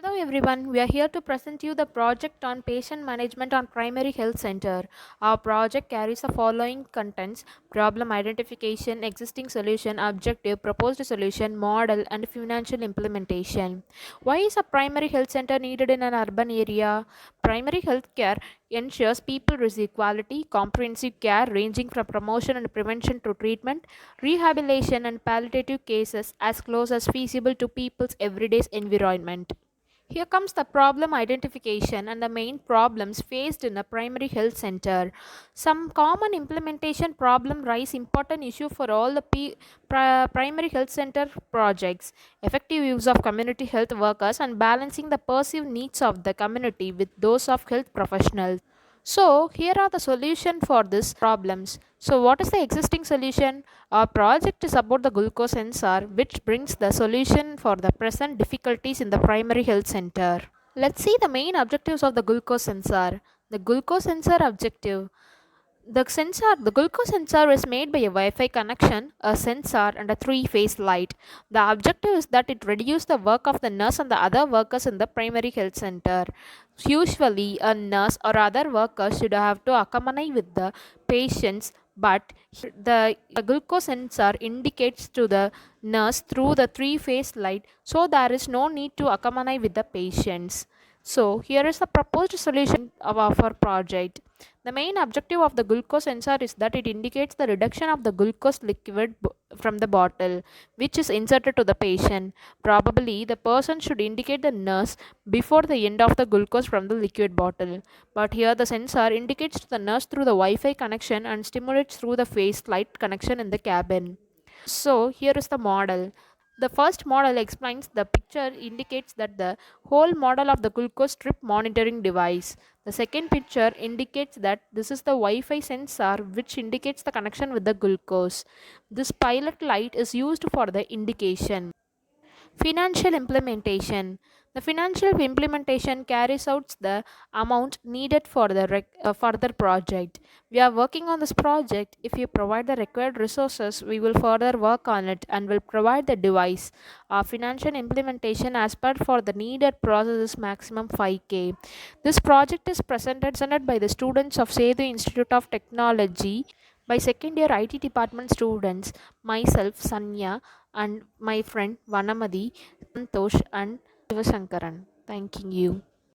Hello everyone, we are here to present you the project on patient management on primary health center. Our project carries the following contents: problem identification, existing solution, objective, proposed solution, model and financial implementation. Why is a primary health center needed in an urban area? Primary health care ensures people receive quality, comprehensive care ranging from promotion and prevention to treatment, rehabilitation and palliative cases as close as feasible to people's everyday environment. Here comes the problem identification and the main problems faced in a primary health center. Some common implementation problem rise important issue for all the primary health center projects. Effective use of community health workers and balancing the perceived needs of the community with those of health professionals. So here are the solution for these problems. So what is the existing solution? Our project is about the glucose sensor which brings the solution for the present difficulties in the primary health center. Let's see the main objectives of the glucose sensor. The glucose sensor objective. The glucose sensor is made by a Wi-Fi connection, a sensor and a three-phase light. The objective is that it reduces the work of the nurse and the other workers in the primary health center. Usually, a nurse or other worker should have to accompany with the patients, but the glucose sensor indicates to the nurse through the three-phase light, so there is no need to accompany with the patients. So, here is the proposed solution of our project. The main objective of the glucose sensor is that it indicates the reduction of the glucose liquid from the bottle, which is inserted to the patient. Probably, the person should indicate the nurse before the end of the glucose from the liquid bottle. But here, the sensor indicates to the nurse through the Wi-Fi connection and stimulates through the phase light connection in the cabin. So, here is the model. The first model explains the picture indicates that the whole model of the glucose strip monitoring device. The second picture indicates that this is the Wi-Fi sensor which indicates the connection with the glucose. This pilot light is used for the indication. Financial implementation. The financial implementation carries out the amount needed for the further project. We are working on this project. If you provide the required resources, we will further work on it and will provide the device. Our financial implementation as per for the needed process is maximum 5K. This project is presented by the students of Sedu Institute of Technology by second year IT department students, myself Sanya and my friend Vanamadi, Santosh and Shivasankaran. Thanking you.